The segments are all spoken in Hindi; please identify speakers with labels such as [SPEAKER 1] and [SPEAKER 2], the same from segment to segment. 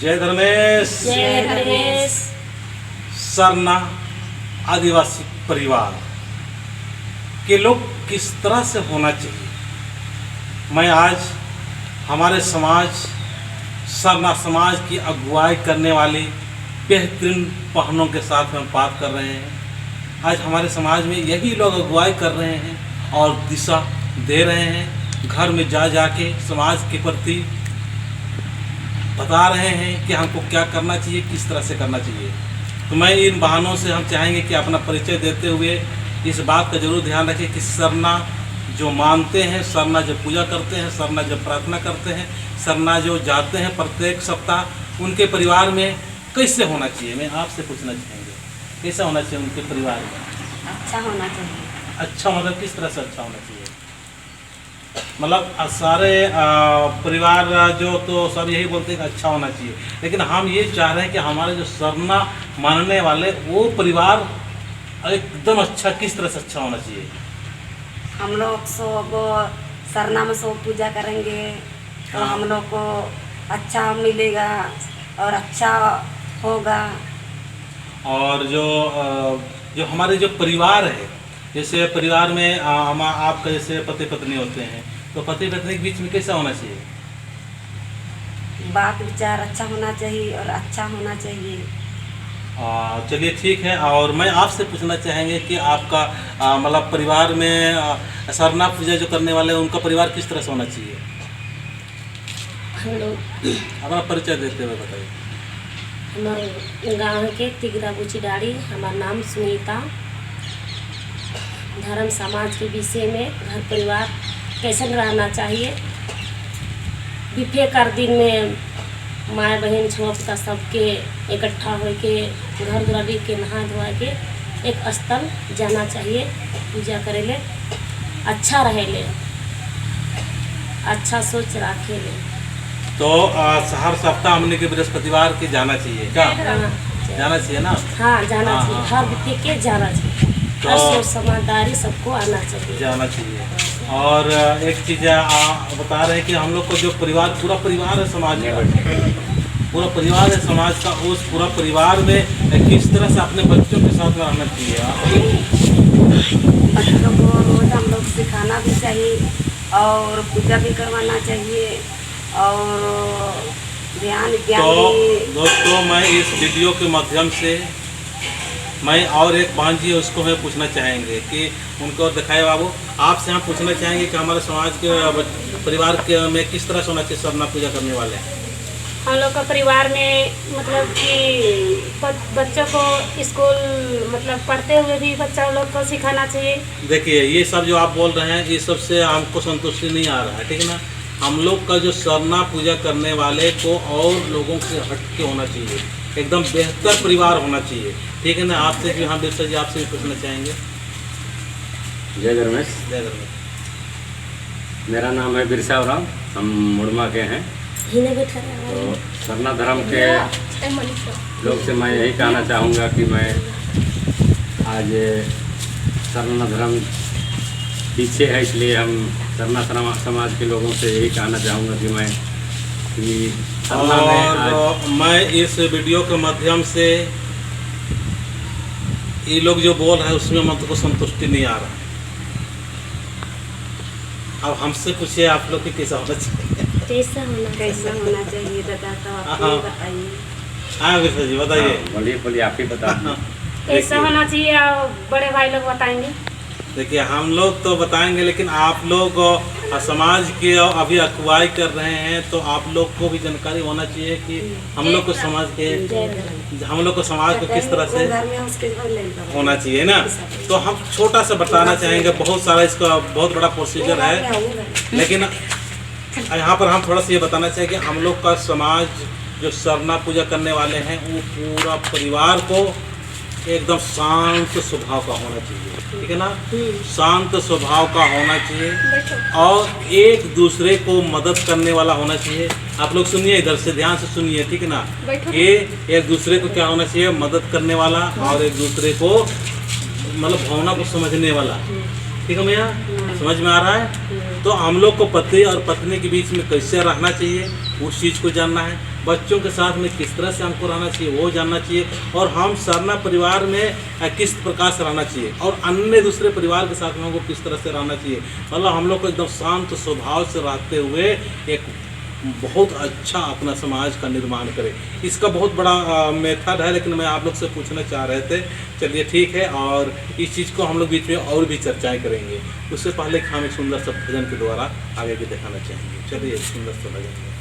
[SPEAKER 1] जय धर्मेश।
[SPEAKER 2] जय धर्मेश।
[SPEAKER 1] सरना आदिवासी परिवार के लोग किस तरह से होना चाहिए, मैं आज हमारे समाज सरना समाज की अगुवाई करने वाले बेहतरीन पहनों के साथ में बात कर रहे हैं। आज हमारे समाज में यही लोग अगुवाई कर रहे हैं और दिशा दे रहे हैं। घर में जा के समाज के प्रति बता रहे हैं कि हमको क्या करना चाहिए, किस तरह से करना चाहिए। तो मैं इन बहानों से हम चाहेंगे कि अपना परिचय देते हुए इस बात का जरूर ध्यान रखें कि सरना जो मानते हैं, सरना जो पूजा करते हैं, सरना जो प्रार्थना करते हैं, सरना जो जाते हैं प्रत्येक सप्ताह, उनके परिवार में कैसे होना चाहिए। मैं आपसे पूछना चाहेंगे कैसा होना चाहिए उनके परिवार में।
[SPEAKER 2] अच्छा होना चाहिए।
[SPEAKER 1] अच्छा मतलब किस तरह से अच्छा होना चाहिए? मतलब सारे परिवार जो तो सब यही बोलते हैं कि अच्छा होना चाहिए, लेकिन हम ये चाह रहे हैं कि हमारे जो सरना मानने वाले वो परिवार एकदम अच्छा किस तरह से अच्छा होना चाहिए।
[SPEAKER 2] हम लोग सब सरना में सब पूजा करेंगे तो
[SPEAKER 1] हाँ।
[SPEAKER 2] हम लोग को अच्छा मिलेगा और अच्छा होगा।
[SPEAKER 1] और जो हमारे जो परिवार है, जैसे परिवार में हम आपका जैसे पति पत्नी होते हैं, तो पति पत्नी के बीच में कैसा होना चाहिए?
[SPEAKER 2] बात विचार अच्छा होना चाहिए और अच्छा होना चाहिए।
[SPEAKER 1] चलिए ठीक है। और मैं आपसे पूछना चाहेंगे कि आपका मतलब परिवार में सरना पूजा जो करने वाले हैं उनका परिवार किस तरह से होना चाहिए?
[SPEAKER 3] हम लोग
[SPEAKER 1] अपना परिचय देते हुए बताइए।
[SPEAKER 3] हमारे गांव के तिगरा बुचीडाड़ी, हमारा नाम सुनीता। धर्म समाज के विषय में घर परिवार कैसे रहना चाहिए। बिफे कर दिन में माँ बहन छोटा सबके इकट्ठा होके घर द्वारी के नहा धोआ के एक स्थल जाना चाहिए पूजा करे ले, अच्छा रहे ले, अच्छा सोच रखे ले।
[SPEAKER 1] तो हर सप्ताह हमने के बृहस्पतिवार के जाना चाहिए क्या? जाना चाहिए ना?
[SPEAKER 3] हाँ जाना
[SPEAKER 1] हाँ,
[SPEAKER 3] चाहिए।
[SPEAKER 1] हाँ,
[SPEAKER 3] हर व्यक्ति के जाना चाहिए।
[SPEAKER 1] तो
[SPEAKER 3] हर सोच समझदारी सबको आना चाहिए।
[SPEAKER 1] जाना चाहिए। और एक चीज़ बता रहे हैं कि हम लोग को जो परिवार पूरा परिवार है समाज का, पूरा परिवार है समाज का, उस पूरा परिवार में किस तरह से अपने बच्चों के साथ में रहना चाहिए।
[SPEAKER 2] बच्चों को रोज हम लोग सिखाना भी चाहिए और पूजा भी करवाना चाहिए और ध्यान ज्ञान
[SPEAKER 1] तो
[SPEAKER 2] भी।
[SPEAKER 1] दोस्तों मैं इस वीडियो के माध्यम से मैं और एक बहन जी है उसको मैं पूछना चाहेंगे कि उनको दिखाए बाबू, आपसे हम पूछना चाहेंगे कि हमारे समाज के परिवार के में किस तरह से होना चाहिए सरना पूजा करने वाले हैं।
[SPEAKER 4] हम लोग का परिवार में मतलब कि बच्चों को स्कूल मतलब पढ़ते हुए भी बच्चा लोग को सिखाना चाहिए।
[SPEAKER 1] देखिए ये सब जो आप बोल रहे हैं ये सबसे हमको संतुष्टि नहीं आ रहा है, ठीक है ना। हम लोग का जो सरना पूजा करने वाले को और लोगों से हट के होना चाहिए, एकदम बेहतर परिवार होना चाहिए, ठीक है ना। आपसे भी हम बिरसा जी आपसे भी पूछना चाहेंगे।
[SPEAKER 5] जय धर्मेश।
[SPEAKER 1] जय धर्मेश।
[SPEAKER 5] मेरा नाम है बिरसा राम, हम मुड़मा के हैं। तो सरना धर्म के लोग से मैं यही कहना चाहूँगा कि मैं आज सरना धर्म पीछे है, इसलिए हम सरना समाज के लोगों से यही कहना चाहूँगा कि मैं सरना में
[SPEAKER 1] और मैं इस वीडियो के माध्यम से ये लोग जो बोल रहे हैं उसमें मुझको संतुष्टि नहीं आ रहा। अब हमसे पूछिए आप लोग कि कैसा होना चाहिए।
[SPEAKER 3] कैसा होना
[SPEAKER 2] चाहिए दादा, तो आप
[SPEAKER 1] हाँ।
[SPEAKER 2] ही बताइए।
[SPEAKER 1] हाँ विरसा जी बताइए।
[SPEAKER 5] बोलिए बोलिए, आप ही बता दीजिए।
[SPEAKER 4] कैसा होना चाहिए और बड़े भाई लोग बताएंगे।
[SPEAKER 1] देखिए हम लोग तो बताएंगे, लेकिन आप लोग समाज के अभी अगुवाई कर रहे हैं तो आप लोग को भी जानकारी होना चाहिए कि हम लोग को समाज को किस तरह से होना चाहिए ना। तो हम छोटा सा बताना चाहेंगे, बहुत सारा इसका बहुत बड़ा प्रोसीजर है, लेकिन यहाँ पर हम थोड़ा सा ये बताना चाहिए कि हम लोग का समाज जो सरना पूजा करने वाले हैं वो पूरा परिवार को एकदम शांत स्वभाव का होना चाहिए, ठीक है ना। शांत स्वभाव का होना चाहिए और एक दूसरे को मदद करने वाला होना चाहिए। आप लोग सुनिए, इधर से ध्यान से सुनिए, ठीक है ना। ये एक दूसरे को क्या होना चाहिए, मदद करने वाला और एक दूसरे को मतलब भावना को समझने वाला, ठीक है भैया, समझ में आ रहा है। तो हम लोग को पति और पत्नी के बीच में कैसे रहना चाहिए उस चीज़ को जानना है। बच्चों के साथ में किस तरह से हमको रहना चाहिए वो जानना चाहिए, और हम सरना परिवार में किस प्रकार से रहना चाहिए, और अन्य दूसरे परिवार के साथ में हमको किस तरह से रहना चाहिए। मतलब हम लोग को एकदम शांत स्वभाव से रहते हुए एक बहुत अच्छा अपना समाज का निर्माण करें। इसका बहुत बड़ा मेथड है, लेकिन मैं आप लोग से पूछना चाह रहे थे। चलिए ठीक है, और इस चीज़ को हम लोग बीच में और भी चर्चाएं करेंगे। उससे पहले हम एक सुंदर सा भजन के द्वारा आगे के दिखाना चाहेंगे। चलिए एक सुंदर सा भजन।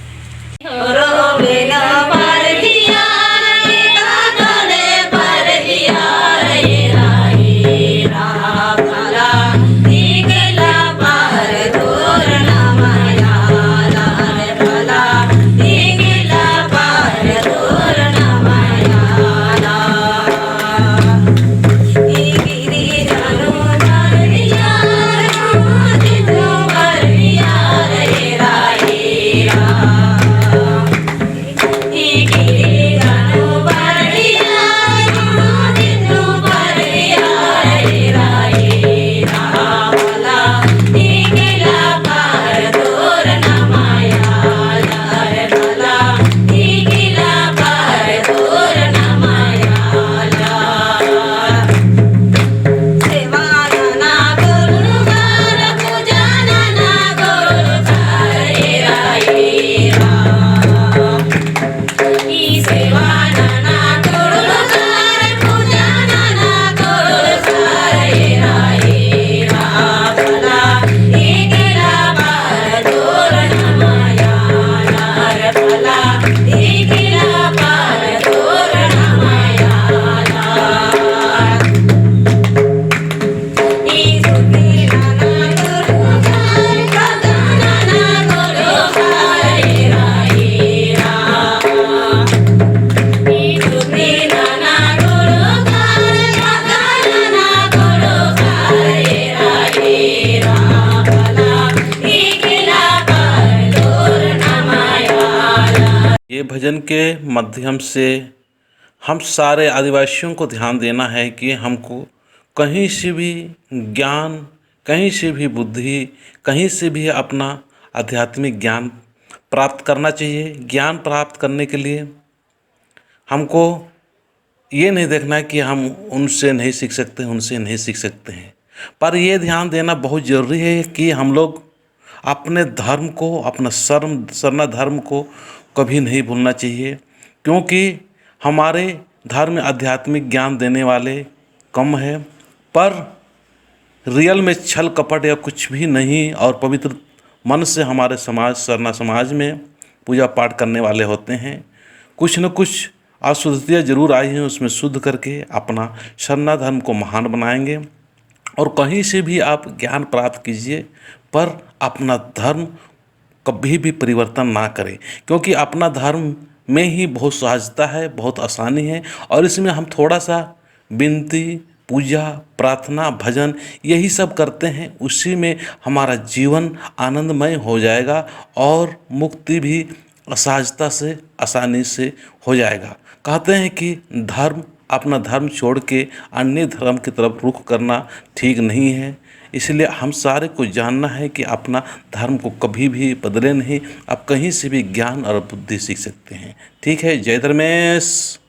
[SPEAKER 1] ये भजन के माध्यम से हम सारे आदिवासियों को ध्यान देना है कि हमको कहीं से भी ज्ञान, कहीं से भी बुद्धि, कहीं से भी अपना आध्यात्मिक ज्ञान प्राप्त करना चाहिए। ज्ञान प्राप्त करने के लिए हमको ये नहीं देखना है कि हम उनसे नहीं सीख सकते, उनसे नहीं सीख सकते हैं, पर ये ध्यान देना बहुत ज़रूरी है कि हम लोग अपने धर्म को, अपना सरना धर्म को कभी नहीं भूलना चाहिए, क्योंकि हमारे धर्म में आध्यात्मिक ज्ञान देने वाले कम है, पर रियल में छल कपट या कुछ भी नहीं, और पवित्र मन से हमारे समाज, सरना समाज में पूजा पाठ करने वाले होते हैं। कुछ न कुछ अशुद्धियाँ जरूर आई हैं, उसमें शुद्ध करके अपना सरना धर्म को महान बनाएंगे। और कहीं से भी आप ज्ञान प्राप्त कीजिए, पर अपना धर्म कभी भी परिवर्तन ना करें, क्योंकि अपना धर्म में ही बहुत सहजता है, बहुत आसानी है, और इसमें हम थोड़ा सा विनती, पूजा, प्रार्थना, भजन यही सब करते हैं, उसी में हमारा जीवन आनंदमय हो जाएगा और मुक्ति भी सहजता से, आसानी से हो जाएगा। कहते हैं कि धर्म, अपना धर्म छोड़ के अन्य धर्म की तरफ रुख करना ठीक नहीं है। इसलिए हम सारे को जानना है कि अपना धर्म को कभी भी बदले नहीं, आप कहीं से भी ज्ञान और बुद्धि सीख सकते हैं। ठीक है, जय धर्मेश।